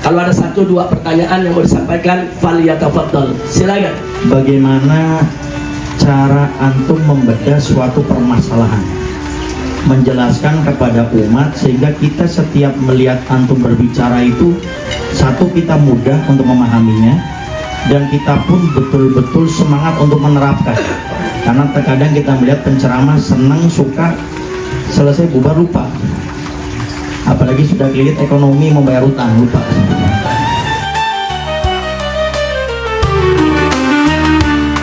Kalau ada satu dua pertanyaan yang mau disampaikan, faliyatafaddal. Silakan. Bagaimana cara antum membedah suatu permasalahan, menjelaskan kepada umat sehingga kita setiap melihat antum berbicara itu, satu, kita mudah untuk memahaminya, dan kita pun betul-betul semangat untuk menerapkan. Karena terkadang kita melihat penceramah senang, suka, selesai bubar lupa. Apalagi sudah kelilit ekonomi, membayar utang, lupa.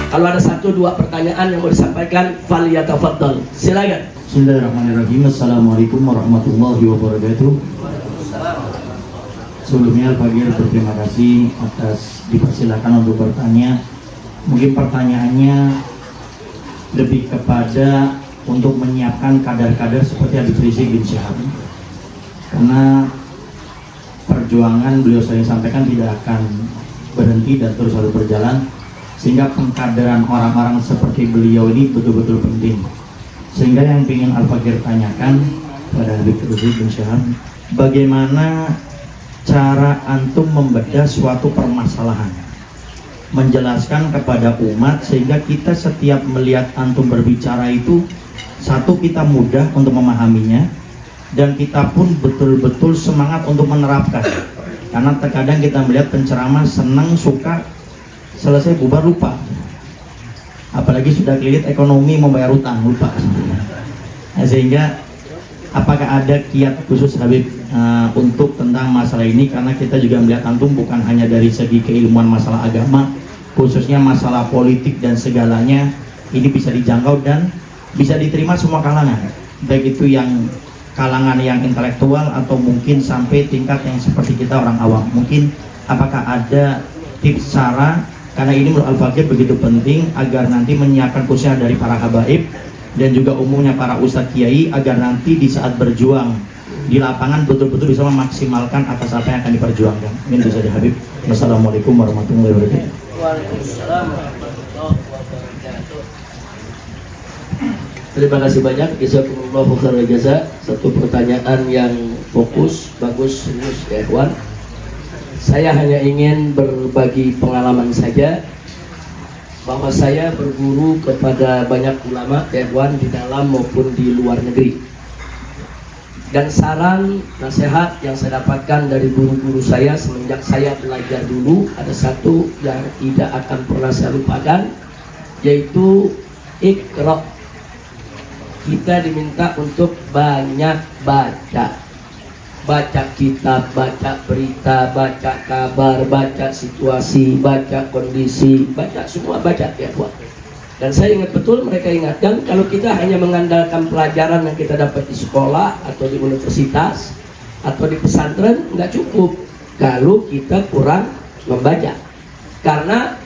Kalau ada satu dua pertanyaan yang mau disampaikan, faliyatafaddal. Silakan. Bismillahirrahmanirrahim. Assalamualaikum warahmatullahi wabarakatuh. Sebelumnya Al-Fagir berterima kasih atas dipersilakan untuk bertanya. Mungkin pertanyaannya lebih kepada untuk menyiapkan kader-kader seperti Habib Rizik bin Syihab, karena perjuangan beliau sering sampaikan tidak akan berhenti dan terus selalu berjalan, sehingga pengkaderan orang-orang seperti beliau ini betul-betul penting. Sehingga yang ingin Al-Fagir tanyakan pada Habib Rizik bin Syihab, bagaimana cara antum membedah suatu permasalahan, menjelaskan kepada umat sehingga kita setiap melihat antum berbicara itu, satu, kita mudah untuk memahaminya, dan kita pun betul-betul semangat untuk menerapkan. Karena terkadang kita melihat penceramah senang, suka, selesai bubar lupa. Apalagi sudah kelilit ekonomi, membayar utang, lupa. Nah, sehingga apakah ada kiat khusus Habib untuk tentang masalah ini? Karena kita juga melihat antum bukan hanya dari segi keilmuan masalah agama, khususnya masalah politik dan segalanya, ini bisa dijangkau dan bisa diterima semua kalangan, baik itu yang kalangan yang intelektual atau mungkin sampai tingkat yang seperti kita orang awam. Mungkin apakah ada tips cara, karena ini menurut Al-Fagir begitu penting agar nanti menyiapkan khususnya dari para habaib dan juga umumnya para ustadz kiai, agar nanti di saat berjuang di lapangan betul-betul bisa memaksimalkan atas apa yang akan diperjuangkan. Ini itu saja Habib. Wassalamualaikum warahmatullahi wabarakatuh. Waalaikumsalam warahmatullahi wabarakatuh. Terima kasih banyak, jazakumullahu khairan jazaa. Satu pertanyaan yang fokus, bagus, serius ya Ikhwan. Saya hanya ingin berbagi pengalaman saja, bahwa saya berguru kepada banyak ulama ya Ikhwan, di dalam maupun di luar negeri. Dan saran, nasihat yang saya dapatkan dari guru-guru saya semenjak saya belajar dulu, ada satu yang tidak akan pernah saya lupakan, yaitu Iqra. Kita diminta untuk banyak baca, baca kitab, baca berita, baca kabar, baca situasi, baca kondisi, baca semua, baca ya buat. Dan saya ingat betul, mereka ingatkan kalau kita hanya mengandalkan pelajaran yang kita dapat di sekolah atau di universitas atau di pesantren, nggak cukup kalau kita kurang membaca. Karena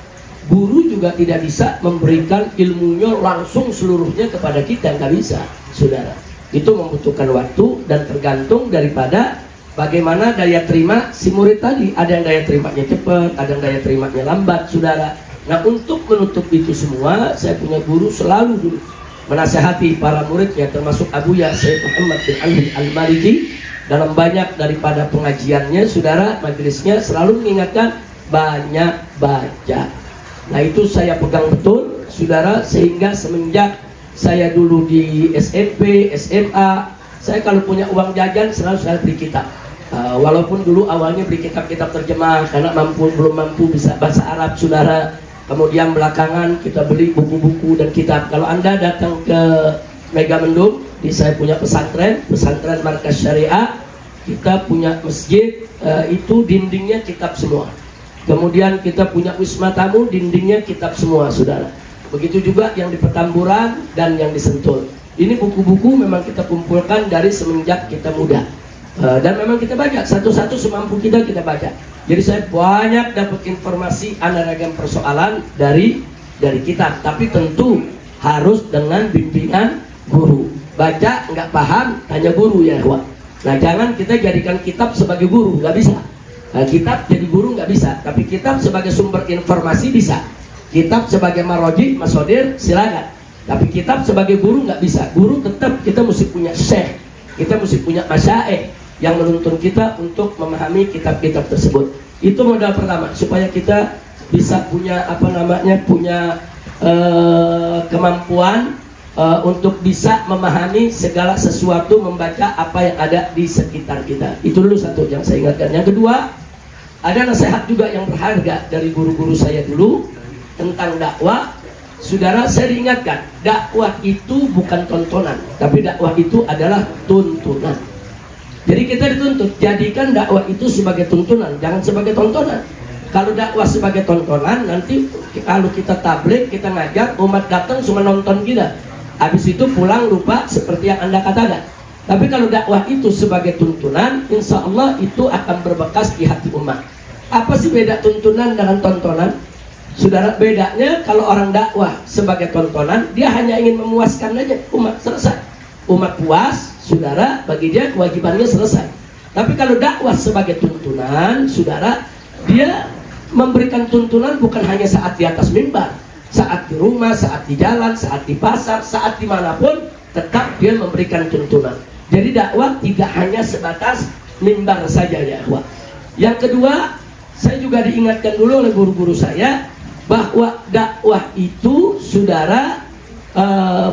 guru juga tidak bisa memberikan ilmunya langsung seluruhnya kepada kita, nggak bisa, saudara. Itu membutuhkan waktu dan tergantung daripada bagaimana daya terima si murid tadi. Ada yang daya terimanya cepat, ada yang daya terimanya lambat, saudara. Nah, untuk menutup itu semua, saya punya guru selalu dulu menasehati para muridnya, termasuk Abuya Syekh Muhammad bin Ali Al-Maliki, dalam banyak daripada pengajiannya, saudara, majelisnya selalu mengingatkan banyak baca. Nah, itu saya pegang betul, saudara, sehingga semenjak saya dulu di SMP, SMA, saya kalau punya uang jajan selalu saya beli kitab. Walaupun dulu awalnya beli kitab-kitab terjemah karena belum mampu bisa bahasa Arab, saudara. Kemudian belakangan kita beli buku-buku dan kitab. Kalau Anda datang ke Megamendung, di saya punya pesantren Markas Syariah, kita punya masjid, itu dindingnya kitab semua. Kemudian kita punya wisma tamu, dindingnya kitab semua, saudara. Begitu juga yang di Petamburan dan yang di Sentul. Ini buku-buku memang kita kumpulkan dari semenjak kita muda. Dan memang kita baca, satu-satu semampu kita baca. Jadi saya banyak dapat informasi ragam persoalan dari kitab. Tapi tentu harus dengan bimbingan guru. Baca nggak paham, tanya guru ya, Wak. Nah, jangan kita jadikan kitab sebagai guru, nggak bisa. Nah, kitab jadi guru nggak bisa, tapi kitab sebagai sumber informasi bisa. Kitab sebagai maroji, masodir, silakan. Tapi kitab sebagai guru nggak bisa. Guru tetap kita mesti punya syekh, kita mesti punya masyaikh. yang menuntun kita untuk memahami kitab-kitab tersebut. Itu modal pertama, supaya kita bisa punya punya kemampuan untuk bisa memahami segala sesuatu, membaca apa yang ada di sekitar kita. Itu dulu satu yang saya ingatkan. Yang kedua, ada nasihat juga yang berharga dari guru-guru saya dulu tentang dakwah. Saudara, saya diingatkan, dakwah itu bukan tontonan, tapi dakwah itu adalah tuntunan. Jadi kita dituntut, jadikan dakwah itu sebagai tuntunan, jangan sebagai tontonan. Kalau dakwah sebagai tontonan, nanti kalau kita tabligh, kita ngajar, umat datang cuma nonton kita, habis itu pulang lupa seperti yang Anda katakan. Tapi kalau dakwah itu sebagai tuntunan, insya Allah itu akan berbekas di hati umat. Apa sih beda tuntunan dengan tontonan? Saudara, bedanya kalau orang dakwah sebagai tontonan, dia hanya ingin memuaskan aja umat, selesai. Umat puas, saudara, bagi dia kewajibannya selesai. Tapi kalau dakwah sebagai tuntunan, saudara, dia memberikan tuntunan bukan hanya saat di atas mimbar, saat di rumah, saat di jalan, saat di pasar, saat dimanapun, tetap dia memberikan tuntunan. Jadi dakwah tidak hanya sebatas mimbar saja, ya ikhwah. Yang kedua, saya juga diingatkan dulu oleh guru-guru saya bahwa dakwah itu, saudara,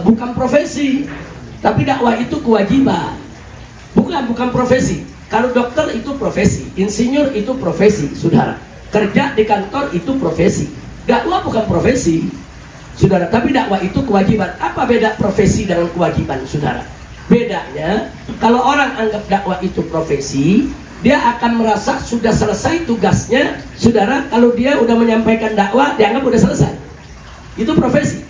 bukan profesi, tapi dakwah itu kewajiban. Bukan profesi. Kalau dokter itu profesi, insinyur itu profesi, saudara. Kerja di kantor itu profesi. Dakwah bukan profesi, saudara, tapi dakwah itu kewajiban. Apa beda profesi dengan kewajiban, saudara? Bedanya, kalau orang anggap dakwah itu profesi, dia akan merasa sudah selesai tugasnya, saudara. Kalau dia udah menyampaikan dakwah, dianggap udah selesai. Itu profesi.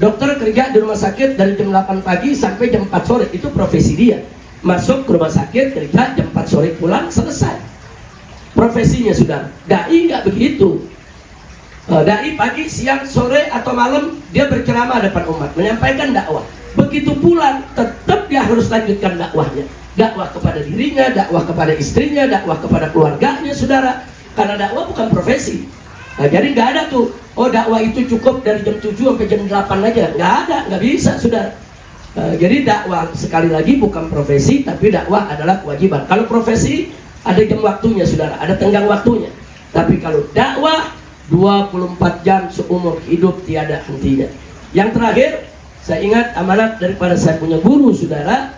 Dokter kerja di rumah sakit dari jam 8 pagi sampai jam 4 sore, itu profesi dia. Masuk ke rumah sakit, kerja jam 4 sore, pulang, selesai profesinya, saudara. Dai nggak begitu. Dai pagi, siang, sore, atau malam dia berceramah depan umat, menyampaikan dakwah. Begitu pulang, tetap dia harus lanjutkan dakwahnya. Dakwah kepada dirinya, dakwah kepada istrinya, dakwah kepada keluarganya, saudara. Karena dakwah bukan profesi. Nah, jadi nggak ada tuh, oh dakwah itu cukup dari jam 7 sampai jam 8 aja. Nggak ada, nggak bisa, saudara. Jadi dakwah sekali lagi bukan profesi, tapi dakwah adalah kewajiban. Kalau profesi ada jam waktunya, saudara, ada tenggang waktunya. Tapi kalau dakwah 24 jam seumur hidup tiada hentinya. Yang terakhir, saya ingat amanat daripada saya punya guru, saudara.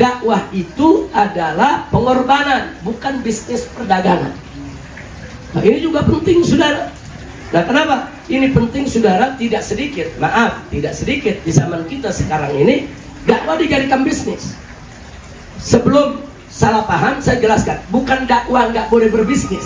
Dakwah itu adalah pengorbanan, bukan bisnis perdagangan. Nah, ini juga penting, saudara. Nah, kenapa? Ini penting, saudara, tidak sedikit, maaf, tidak sedikit di zaman kita sekarang ini, dakwah dijadikan bisnis. Sebelum salah paham, saya jelaskan, bukan dakwah nggak boleh berbisnis,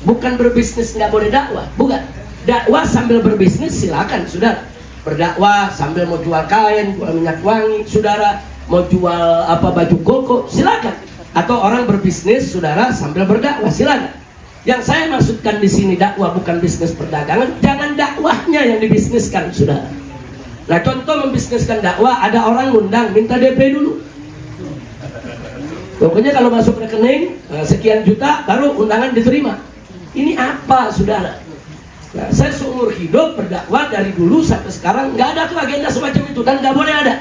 bukan berbisnis nggak boleh dakwah, bukan. Dakwah sambil berbisnis silakan, saudara. Berdakwah sambil mau jual kain, jual minyak wangi, saudara, mau jual baju koko, silakan. Atau orang berbisnis, saudara, sambil berdakwah, silakan. Yang saya maksudkan di sini dakwah bukan bisnis perdagangan, jangan dakwahnya yang dibisniskan, saudara. Nah, contoh membisniskan dakwah, ada orang ngundang minta DP dulu. Pokoknya kalau masuk rekening sekian juta baru undangan diterima. Ini apa, saudara? Nah, saya seumur hidup berdakwah dari dulu sampai sekarang nggak ada tuh agenda semacam itu, dan nggak boleh ada.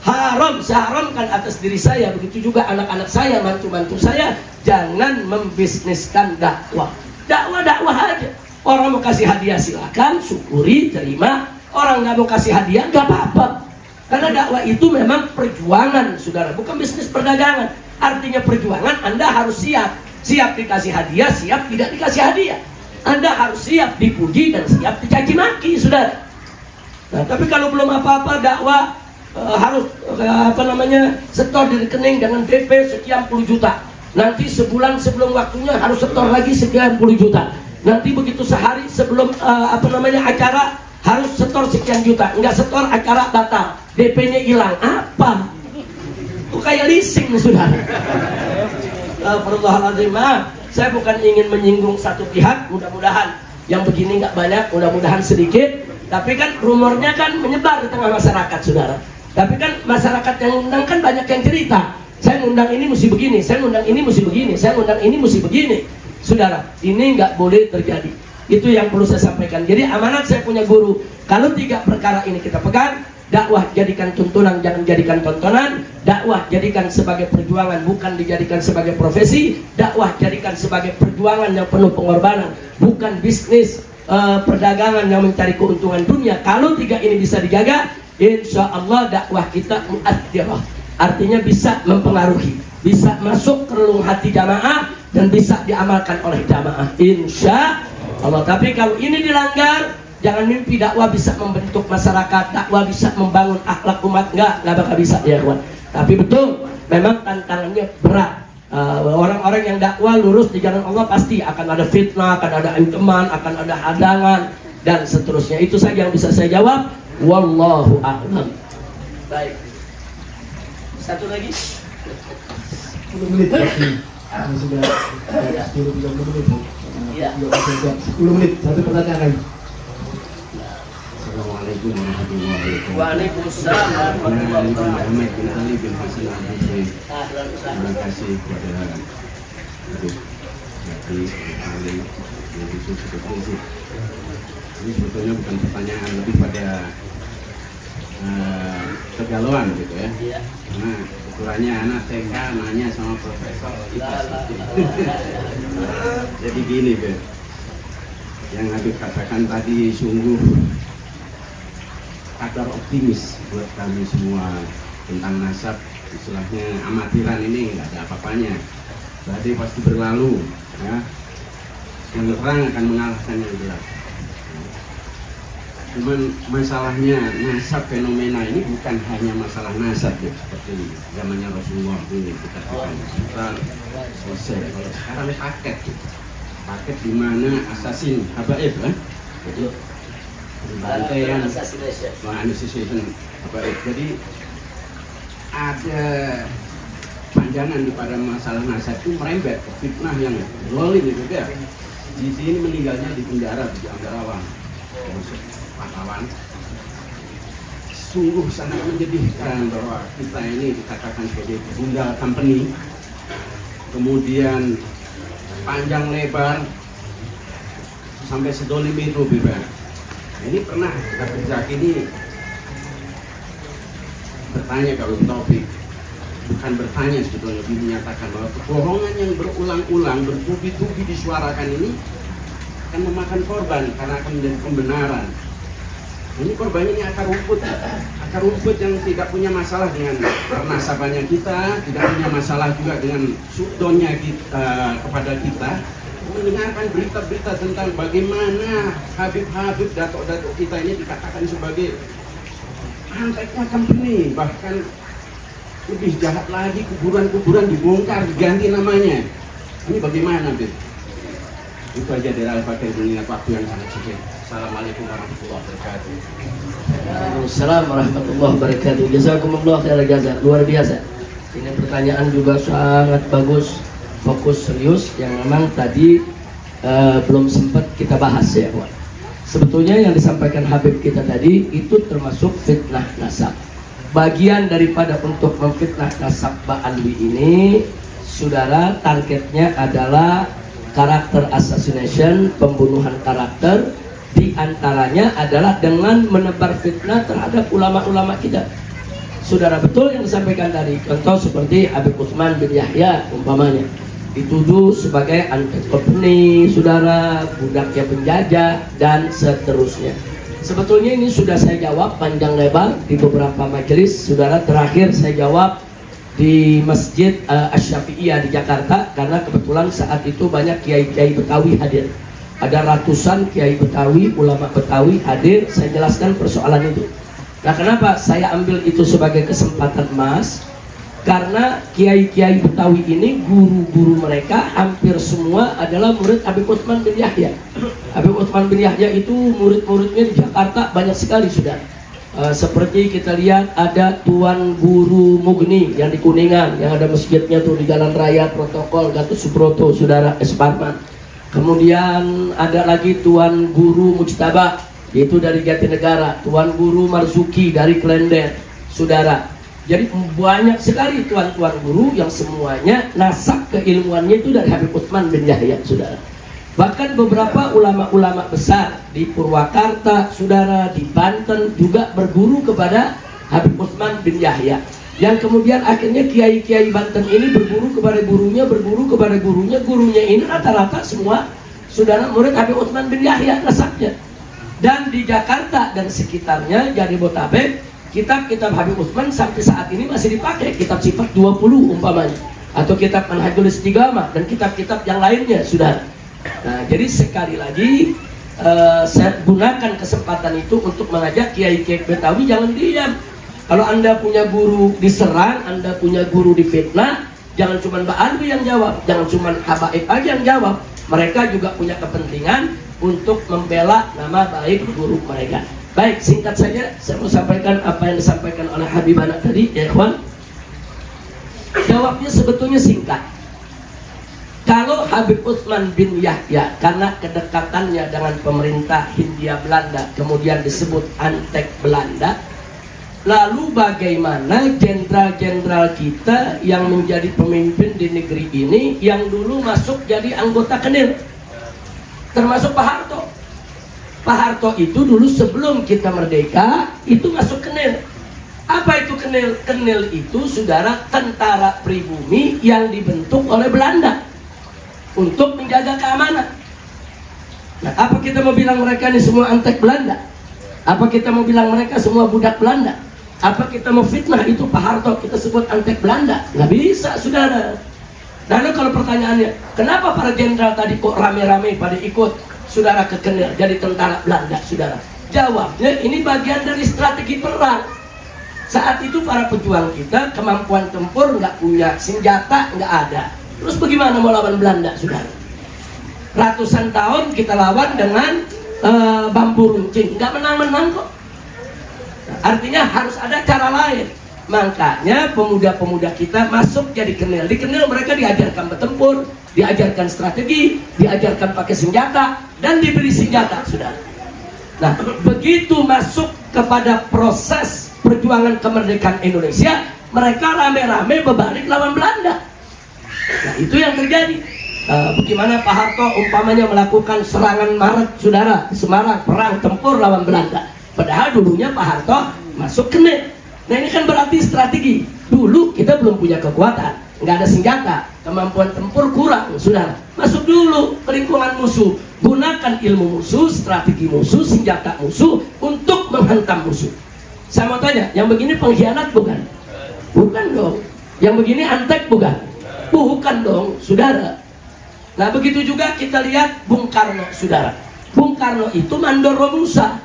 Haram, saya haramkan atas diri saya, begitu juga anak-anak saya, mantu-mantu saya, jangan membisniskan dakwah. Dakwah aja. Orang mau kasih hadiah silakan, syukuri, terima. Orang nggak mau kasih hadiah nggak apa-apa. Karena dakwah itu memang perjuangan, saudara, bukan bisnis perdagangan. Artinya perjuangan, Anda harus siap. Siap dikasih hadiah, siap tidak dikasih hadiah. Anda harus siap dipuji dan siap dicaci maki, saudara. Nah, tapi kalau belum apa-apa dakwah, harus setor di rekening dengan DP sekian puluh juta. Nanti sebulan sebelum waktunya harus setor lagi sekian puluh juta. Nanti begitu sehari sebelum acara harus setor sekian juta. Enggak setor, acara batal, DP-nya hilang. Apa? Itu kayak leasing, saudara. Astagfirullahaladzim. Saya bukan ingin menyinggung satu pihak, mudah-mudahan yang begini nggak banyak, mudah-mudahan sedikit. Tapi kan rumornya kan menyebar di tengah masyarakat, saudara. Tapi kan masyarakat yang undang kan banyak yang cerita. Saya ngundang ini mesti begini, saya ngundang ini mesti begini, saya ngundang ini mesti begini. Saudara, ini nggak boleh terjadi. Itu yang perlu saya sampaikan. Jadi amanat saya punya guru, kalau 3 perkara ini kita pegang, Dakwah jadikan tuntunan, jangan jadikan tontonan. Dakwah jadikan sebagai perjuangan, bukan dijadikan sebagai profesi. Dakwah jadikan sebagai perjuangan yang penuh pengorbanan, bukan bisnis perdagangan yang mencari keuntungan dunia. Kalau tiga ini bisa dijaga, insya Allah dakwah kita mu'athirah, artinya bisa mempengaruhi, bisa masuk ke relung hati jamaah dan bisa diamalkan oleh jamaah, insya Allah. Tapi kalau ini dilanggar, jangan mimpi dakwah bisa membentuk masyarakat, dakwah bisa membangun akhlak umat. Enggak bakal bisa ya kawan. Tapi betul, memang tantangannya berat. Orang-orang yang dakwah lurus di jalan Allah pasti akan ada fitnah, akan ada ancaman, akan ada hadangan dan seterusnya. Itu saja yang bisa saya jawab. Wallahu a'lam. Baik. Satu lagi. 10 menit lagi. Sudah 10 menit. Iya. 10 menit, satu pertanyaan lagi. Assalamualaikum warahmatullahi wabarakatuh. Waalaikumsalam warahmatullahi wabarakatuh. Muhammad bin Ali bin Hasan Al-Hussein. Ahlan wa Terima sahlan. kasih kepada Habib Yati Ali yang khusus seperti itu. Ini sebetulnya bukan pertanyaan, lebih pada kegalauan gitu ya. Iya. Karena ukurannya anak TK nanya sama profesor kita. Jadi gini Beb, yang Habib katakan tadi sungguh kadar optimis buat kami semua tentang nasab. Istilahnya amatiran ini nggak ada apa-apanya, badai pasti berlalu ya. Yang terang akan mengalahkan yang gelap. Cuman masalahnya nasab, fenomena ini bukan hanya masalah nasab ya, seperti zamannya Rasulullah dulu kita katakan kita selesai. Kalau sekarang paket gitu. Paket di mana asasin habaib kan? Betul. Rantaian Assassination. assassination habaib. Jadi ada panjangan pada masalah nasab itu merembet ke fitnah yang zolim itu ya. Di sini meninggalnya di penjara di Ambarawa, pahlawan. Sungguh sangat menyedihkan bahwa kita ini dikatakan sebagai bunda company, kemudian panjang lebar sampai sedolim itu bebas. Ini pernah Habib Zaki ini bertanya kalau Taufik, bukan bertanya sebetulnya, lebih menyatakan bahwa kebohongan yang berulang-ulang bertubi-tubi disuarakan ini akan memakan korban karena akan menjadi pembenaran. Ini korbannya ini akar rumput yang tidak punya masalah dengan nasabannya kita, tidak punya masalah juga dengan sudonnya kita kepada kita. Mendengarkan berita-berita tentang bagaimana Habib-Habib, datuk-datuk kita ini dikatakan sebagai anteknya company, bahkan lebih jahat lagi kuburan-kuburan dibongkar, diganti namanya. Ini bagaimana, Bib? Itu aja dari Al-Fakir mengingat waktu yang sangat singkat. Assalamualaikum warahmatullahi wabarakatuh. Waalaikumsalam warahmatullahi wabarakatuh. Jazakumullah khairan jazaa. Luar biasa. Ini pertanyaan juga sangat bagus, fokus serius yang memang tadi belum sempat kita bahas ya, Wan. Sebetulnya yang disampaikan Habib kita tadi itu termasuk fitnah nasab. Bagian daripada untuk memfitnah nasab Ba'alwi ini, saudara, targetnya adalah karakter assassination, pembunuhan karakter. Di antaranya adalah dengan menebar fitnah terhadap ulama-ulama kita. Saudara, betul yang disampaikan tadi, contoh seperti Habib Utsman bin Yahya umpamanya dituduh sebagai anti-company, saudara, budaknya penjajah dan seterusnya. Sebetulnya ini sudah saya jawab panjang lebar di beberapa majelis, saudara. Terakhir saya jawab di Masjid Asy-Syafi'iyah di Jakarta, karena kebetulan saat itu banyak kiai-kiai Betawi hadir. Ada ratusan kiai Betawi, ulama Betawi hadir. Saya jelaskan persoalan itu. Nah, kenapa saya ambil itu sebagai kesempatan emas? Karena kiai-kiai Betawi ini, guru-guru mereka hampir semua adalah murid Habib Utsman bin Yahya. Habib Utsman bin Yahya itu murid-muridnya di Jakarta banyak sekali sudah. Seperti kita lihat ada Tuan Guru Mugni yang di Kuningan, yang ada masjidnya tuh di Jalan Raya Protokol Gatot Subroto, saudara, Esparman. Kemudian ada lagi Tuan Guru Mujtaba, yaitu dari Jatinegara. Tuan Guru Marzuki dari Klender, saudara. Jadi banyak sekali tuan-tuan guru yang semuanya nasab keilmuannya itu dari Habib Utsman bin Yahya, saudara. Bahkan beberapa ulama-ulama besar di Purwakarta, saudara, di Banten juga berguru kepada Habib Utsman bin Yahya. Yang kemudian akhirnya kiai-kiai Banten ini berguru kepada gurunya, gurunya ini rata-rata semua saudara murid Habib Utsman bin Yahya nasabnya. Dan di Jakarta dan sekitarnya, jadi Jabodetabek, kitab-kitab Habib Utsman sampai saat ini masih dipakai, kitab sifat 20 umpamanya, atau kitab Manhajul Istiqamah dan kitab-kitab yang lainnya, saudara. Nah, jadi sekali lagi saya gunakan kesempatan itu untuk mengajak kiai-kiai Betawi jangan diam. Kalau Anda punya guru diserang, Anda punya guru difitnah, jangan cuma Mbak Alwi yang jawab, jangan cuma Habaib aja yang jawab. Mereka juga punya kepentingan untuk membela nama baik guru mereka. Baik, singkat saja saya mau sampaikan apa yang disampaikan oleh Habibana tadi, ya ikhwan. Jawabnya sebetulnya singkat. Kalau Habib Utsman bin Yahya karena kedekatannya dengan pemerintah Hindia Belanda kemudian disebut Antek Belanda, lalu bagaimana jenderal-jenderal kita yang menjadi pemimpin di negeri ini yang dulu masuk jadi anggota KENIL, termasuk Pak Harto. Pak Harto itu dulu sebelum kita merdeka itu masuk KENIL. Apa itu KENIL? KENIL itu, saudara, tentara pribumi yang dibentuk oleh Belanda untuk menjaga keamanan. Nah, apa kita mau bilang mereka ini semua antek Belanda? Apa kita mau bilang mereka semua budak Belanda? Apa kita mau fitnah itu Pak Harto kita sebut antek Belanda? Nggak bisa, saudara. Lalu kalau pertanyaannya, kenapa para jenderal tadi kok rame-rame pada ikut saudara ke KENIL jadi tentara Belanda, saudara? Jawabnya, ini bagian dari strategi perang. Saat itu para pejuang kita kemampuan tempur nggak punya, senjata nggak ada. Terus bagaimana mau lawan Belanda, saudara? Ratusan tahun kita lawan dengan bambu runcing, nggak menang-menang kok. Nah, artinya harus ada cara lain. Makanya pemuda-pemuda kita masuk jadi KENIL. Di KENIL mereka diajarkan bertempur, diajarkan strategi, diajarkan pakai senjata, dan diberi senjata, saudara. Nah, begitu masuk kepada proses perjuangan kemerdekaan Indonesia, mereka rame-rame berbalik lawan Belanda. Nah, itu yang terjadi. Bagaimana Pak Harto umpamanya melakukan serangan Maret, saudara, di Semarang, perang tempur lawan Belanda. Padahal dulunya Pak Harto masuk KENIL. Nah, ini kan berarti strategi. Dulu kita belum punya kekuatan, nggak ada senjata, kemampuan tempur kurang, saudara. Masuk dulu ke lingkungan musuh, gunakan ilmu musuh, strategi musuh, senjata musuh untuk menghantam musuh. Saya mau tanya, yang begini pengkhianat bukan? Bukan dong. Yang begini antek bukan? Bukan dong, saudara. Nah, begitu juga kita lihat Bung Karno, saudara. Bung Karno itu mandor Romusa.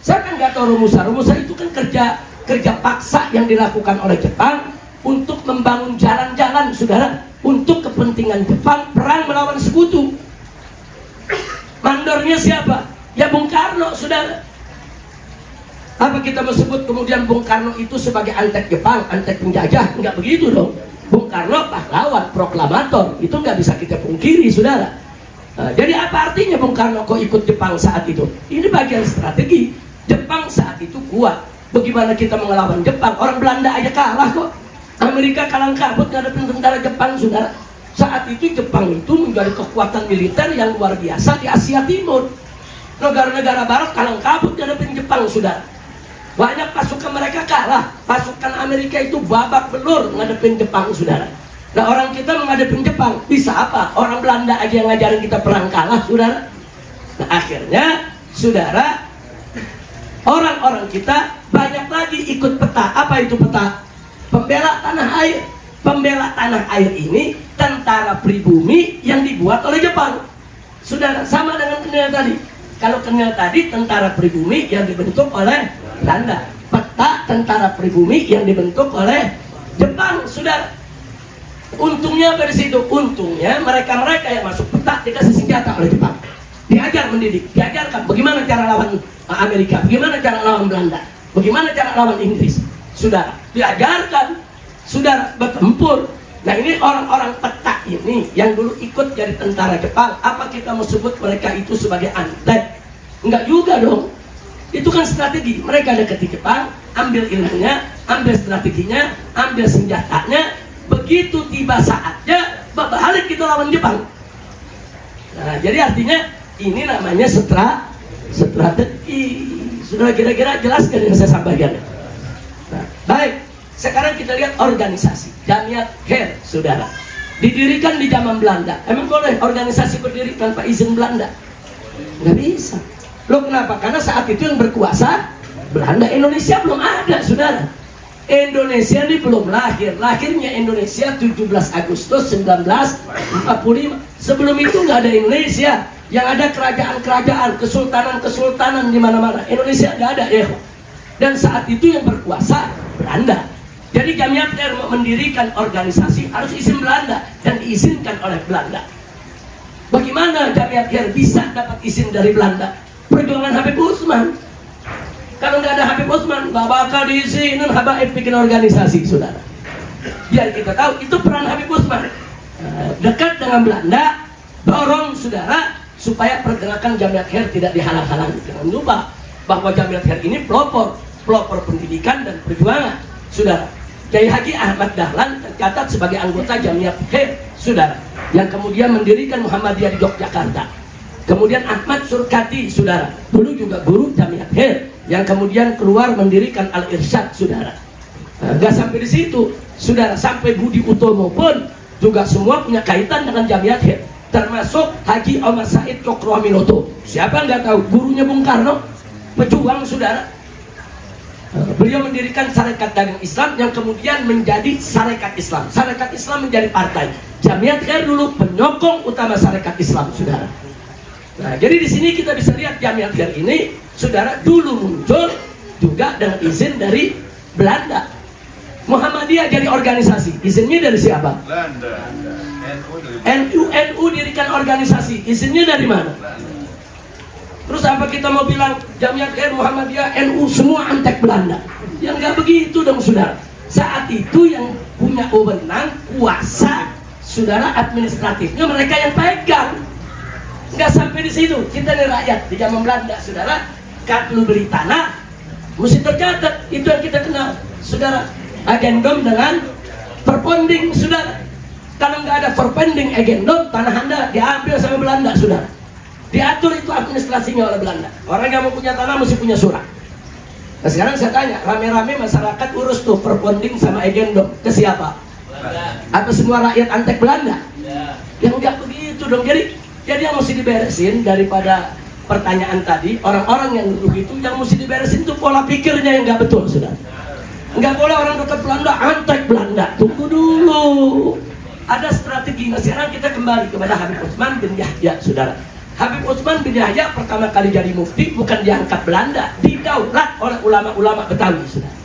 Saya kan nggak tahu Romusa. Romusa itu kan kerja paksa yang dilakukan oleh Jepang untuk membangun jalan-jalan, saudara, untuk kepentingan Jepang perang melawan sekutu. Mandornya siapa? Ya Bung Karno, saudara. Apa kita sebut kemudian Bung Karno itu sebagai antek Jepang, antek penjajah? Enggak begitu dong. Bung Karno pahlawan, proklamator, itu nggak bisa kita pungkiri, saudara. Nah, jadi apa artinya Bung Karno kok ikut Jepang saat itu? Ini bagian strategi. Jepang saat itu kuat. Bagaimana kita melawan Jepang? Orang Belanda aja kalah kok. Amerika kalang kabut ngadepin tentara Jepang, saudara. Saat itu Jepang itu menjadi kekuatan militer yang luar biasa di Asia Timur. Negara-negara Barat kalang kabut ngadepin Jepang, saudara. Banyak pasukan mereka kalah. Pasukan Amerika itu babak belur ngadepin Jepang, saudara. Nah, orang kita menghadapin Jepang bisa apa? Orang Belanda aja yang ngajarin kita perang kalah, saudara. Nah, akhirnya, saudara, orang-orang kita banyak lagi ikut peta. Apa itu peta? Pembela tanah air. Pembela tanah air ini tentara pribumi yang dibuat oleh Jepang, saudara. Sama dengan KENIL tadi. Kalau KENIL tadi tentara pribumi yang dibentuk oleh Belanda, peta tentara pribumi yang dibentuk oleh Jepang, saudara. Untungnya dari situ, untungnya mereka-mereka yang masuk peta dikasih senjata oleh Jepang, diajar mendidik, diajarkan bagaimana cara lawan Amerika, bagaimana cara lawan Belanda, bagaimana cara lawan Inggris, saudara. Diajarkan, saudara, bertempur. Nah, ini orang-orang peta ini yang dulu ikut jadi tentara Jepang. Apa kita mau sebut mereka itu sebagai antek? Enggak juga dong. Itu kan strategi. Mereka dekat di Jepang, ambil ilmunya, ambil strateginya, ambil senjatanya. Begitu tiba saatnya, balik kita lawan Jepang. Nah, jadi artinya ini namanya strategi. Sudah kira-kira jelaskan yang saya sampaikan. Nah, baik, sekarang kita lihat organisasi Jamiat Khair, saudara. Didirikan di zaman Belanda. Emang boleh organisasi berdiri tanpa izin Belanda? Nggak bisa. Loh kenapa? Karena saat itu yang berkuasa Belanda. Indonesia belum ada, saudara. Indonesia ini belum lahir. Lahirnya Indonesia 17 Agustus 1945. Sebelum itu nggak ada Indonesia. Yang ada kerajaan-kerajaan, kesultanan-kesultanan di mana-mana. Indonesia nggak ada, ya. Dan saat itu yang berkuasa Belanda. Jadi Jamiat Khair mendirikan organisasi harus izin Belanda dan diizinkan oleh Belanda. Bagaimana Jamiat Khair bisa dapat izin dari Belanda? Perjuangan Habib Utsman. Kalau nggak ada Habib Utsman, nggak bakal diizinin Habaib bikin organisasi, saudara. Biar kita tahu itu peran Habib Utsman. Dekat dengan Belanda, dorong saudara supaya pergerakan Jamiat Khair tidak dihalang-halangi. Jangan lupa bahwa Jamiat Khair ini pelopor pendidikan dan perjuangan, saudara. Kiai Haji Ahmad Dahlan tercatat sebagai anggota Jamiat Khair, saudara, yang kemudian mendirikan Muhammadiyah di Yogyakarta. Kemudian Ahmad Surkati, saudara, dulu juga guru Jamiat Khair, yang kemudian keluar mendirikan Al-Irsyad, saudara. Nggak sampai di situ, saudara, sampai Budi Utomo pun juga semua punya kaitan dengan Jamiat Khair. Termasuk Haji Omar Said Cokroaminoto. Siapa nggak tahu? Gurunya Bung Karno, pejuang, saudara. Beliau mendirikan Sarekat Dagang Islam yang kemudian menjadi Sarekat Islam. Sarekat Islam menjadi partai. Jamiat Khair dulu penyokong utama Sarekat Islam, saudara. Nah, jadi di sini kita bisa lihat Jamiat Khair ini, saudara, dulu muncul juga dengan izin dari Belanda. Muhammadiyah jadi organisasi, izinnya dari siapa? Belanda. NU dirikan organisasi, izinnya dari mana? Terus apa kita mau bilang Jamiat Khair, Muhammadiyah, NU semua antek Belanda? Ya nggak begitu dong, saudara. Saat itu yang punya wewenang, kuasa, saudara, administratifnya mereka yang pegang. Nggak sampai di situ. Kita nih rakyat di zaman Belanda, saudara, kalau beli tanah mesti tercatat. Itu yang kita kenal, saudara. Agendum dengan perponding, saudara. Kalau nggak ada perpending agendum, tanah Anda diambil sama Belanda, saudara. Diatur itu administrasinya oleh Belanda. Orang yang mau punya tanah mesti punya surat. Nah, sekarang saya tanya, rame-rame masyarakat urus tuh perponding sama agendum ke siapa? Belanda. Apa semua rakyat antek Belanda? Ya. Yang nggak begitu dong. Jadi yang mesti diberesin daripada pertanyaan tadi, orang-orang yang duduk itu yang mesti diberesin tuh pola pikirnya yang nggak betul, saudara. Nggak boleh orang dekat Belanda antek Belanda. Tunggu dulu. Ada strategi. Nah, sekarang kita kembali kepada Habib Utsman bin Yahya, saudara. Habib Utsman bin Yahya pertama kali jadi mufti bukan diangkat Belanda, didaulat oleh ulama-ulama Betawi, saudara.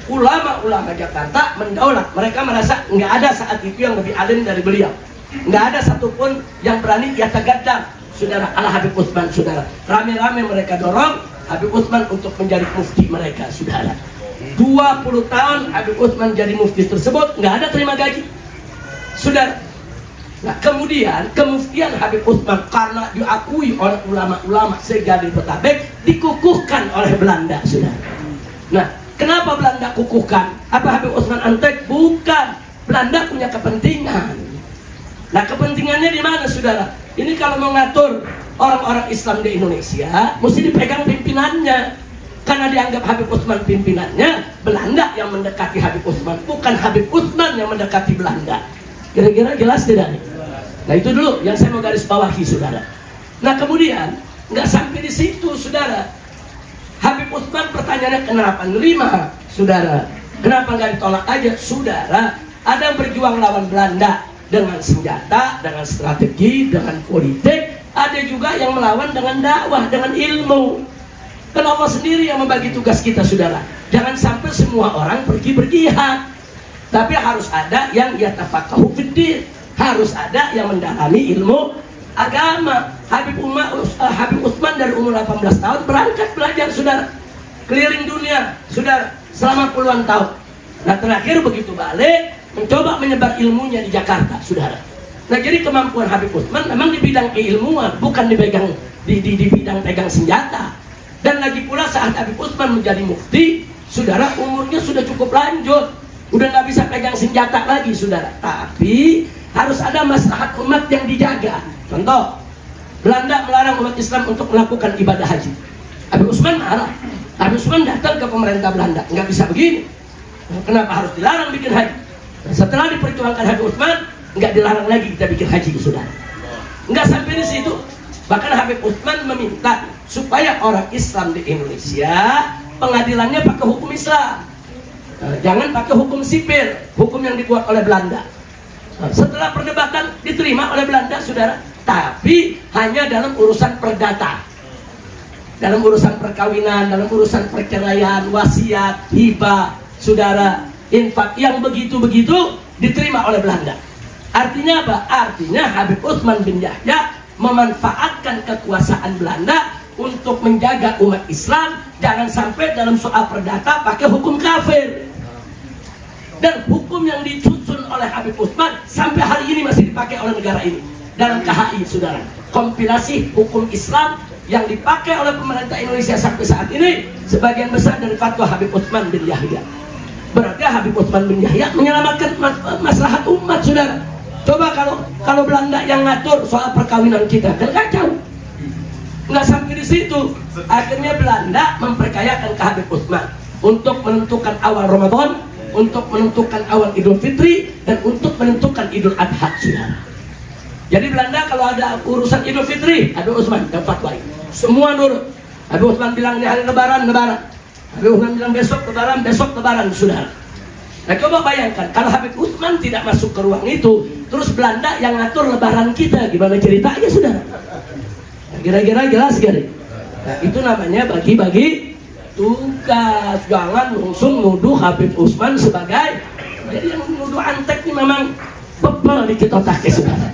Ulama-ulama Jakarta mendaulat. Mereka merasa nggak ada saat itu yang lebih alim dari beliau. Nggak ada satupun yang berani yatagaddam, saudara, ala Habib Utsman, saudara. Rame-rame mereka dorong Habib Utsman untuk menjadi mufti mereka, saudara. 20 tahun Habib Utsman jadi mufti tersebut nggak ada terima gaji, saudara. Nah, kemudian kemuftian Habib Utsman karena diakui oleh ulama-ulama sejadi Betabek dikukuhkan oleh Belanda, saudara. Nah, kenapa Belanda kukuhkan? Apa Habib Utsman antek? Bukan. Belanda punya kepentingan. Nah, kepentingannya di mana, saudara? Ini kalau mau ngatur orang-orang Islam di Indonesia, mesti dipegang pimpinannya. Karena dianggap Habib Utsman pimpinannya, Belanda yang mendekati Habib Utsman, bukan Habib Utsman yang mendekati Belanda. Kira-kira jelas tidak nih? Nah, itu dulu yang saya mau garis bawahi, saudara. Nah, kemudian nggak sampai di situ, saudara. Habib Utsman pertanyaannya kenapa nerima, saudara? Kenapa nggak ditolak aja, saudara? Ada yang berjuang lawan Belanda dengan senjata, dengan strategi, dengan politik. Ada juga yang melawan dengan dakwah, dengan ilmu. Kan Allah sendiri yang membagi tugas kita, saudara. Jangan sampai semua orang pergi berjihad, tapi harus ada yang yatafaqahu fiddin, harus ada yang mendalami ilmu agama. Habib Utsman dari umur 18 tahun berangkat belajar, saudara, keliling dunia, saudara, selama puluhan tahun. Nah, terakhir begitu balik mencoba menyebar ilmunya di Jakarta, saudara. Nah, jadi kemampuan Habib Utsman memang di bidang keilmuan, bukan di bidang pegang senjata. Dan lagi pula saat Habib Utsman menjadi mufti, saudara, umurnya sudah cukup lanjut, udah nggak bisa pegang senjata lagi, saudara. Tapi harus ada maslahat umat yang dijaga. Contoh, Belanda melarang umat Islam untuk melakukan ibadah haji. Habib Utsman marah. Habib Utsman datang ke pemerintah Belanda, nggak bisa begini. Kenapa harus dilarang bikin haji? Nah, setelah diperjuangkan Habib Utsman, nggak dilarang lagi kita bikin haji, saudara. Nggak sampai di situ. Bahkan Habib Utsman meminta supaya orang Islam di Indonesia pengadilannya pakai hukum Islam. Jangan pakai hukum sipil, hukum yang dibuat oleh Belanda. Setelah perdebatan diterima oleh Belanda, saudara, tapi hanya dalam urusan perdata, dalam urusan perkawinan, dalam urusan perceraian, wasiat, hibah, saudara, infak yang begitu-begitu diterima oleh Belanda. Artinya apa? Artinya Habib Utsman bin Yahya memanfaatkan kekuasaan Belanda untuk menjaga umat Islam jangan sampai dalam soal perdata pakai hukum kafir. Dan hukum yang disusun oleh Habib Utsman sampai hari ini masih dipakai oleh negara ini dalam KHI, saudara. Kompilasi hukum Islam yang dipakai oleh pemerintah Indonesia sampai saat ini sebagian besar dari fatwa Habib Utsman bin Yahya. Berarti Habib Utsman bin Yahya menyelamatkan maslahat umat, saudara. Coba kalau Belanda yang ngatur soal perkawinan kita, kan kacau. Nggak sampai di situ. Akhirnya Belanda memperkayakan ke Habib Utsman untuk menentukan awal Ramadan, untuk menentukan awal Idul Fitri, dan untuk menentukan Idul Adha, saudara. Jadi Belanda kalau ada urusan Idul Fitri, Habib Utsman yang fatwai. Semua nurut. Habib Utsman bilang ini hari Lebaran, Lebaran. Habib Utsman bilang besok Lebaran, besok Lebaran, saudara. Nah, coba bayangkan kalau Habib Utsman tidak masuk ke ruang itu, terus Belanda yang ngatur Lebaran kita, gimana ceritanya, saudara? Nah, kira-kira jelas gak? Nah, itu namanya bagi-bagi tugas. Jangan langsung nuduh Habib Utsman sebagai, jadi yang nuduh antek ini memang bebel dikit otaknya, saudara.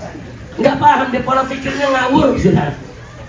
Nggak paham, dia pola pikirnya ngawur, saudara.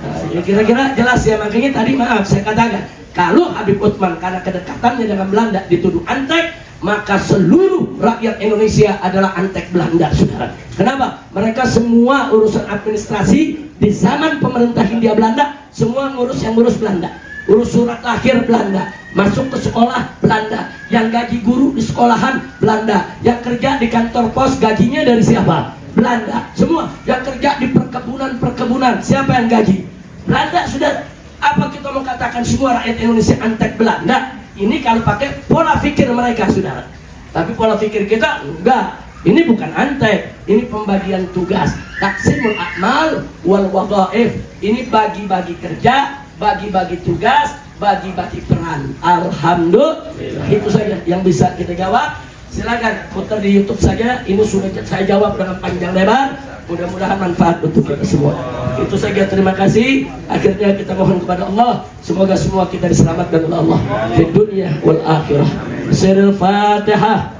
Nah, ya kira-kira jelas ya. Makanya tadi maaf saya katakan, kalau Habib Utsman karena kedekatannya dengan Belanda dituduh antek, maka seluruh rakyat Indonesia adalah antek Belanda, saudara. Kenapa? Mereka semua urusan administrasi di zaman pemerintah Hindia Belanda, semua yang ngurus Belanda. Urus surat lahir Belanda, masuk ke sekolah Belanda, yang gaji guru di sekolahan Belanda, yang kerja di kantor pos gajinya dari siapa? Belanda. Semua yang kerja di perkebunan siapa yang gaji? Belanda, saudara. Apa kita mau katakan semua rakyat Indonesia antek Belanda? Ini kalau pakai pola pikir mereka, saudara. Tapi pola pikir kita enggak. Ini bukan antek, ini pembagian tugas. Taksimul a'mal wal wadhaif. Ini bagi-bagi kerja, bagi-bagi tugas, bagi-bagi peran. Alhamdulillah. Itu saja yang bisa kita jawab. Silakan putar di YouTube saja. Ini sudah saya jawab dengan panjang lebar. Mudah-mudahan manfaat untuk kita semua. Itu saja, terima kasih. Akhirnya kita mohon kepada Allah, semoga semua kita diselamatkan oleh Allah di dunia wal akhirah. Sirul Fatihah.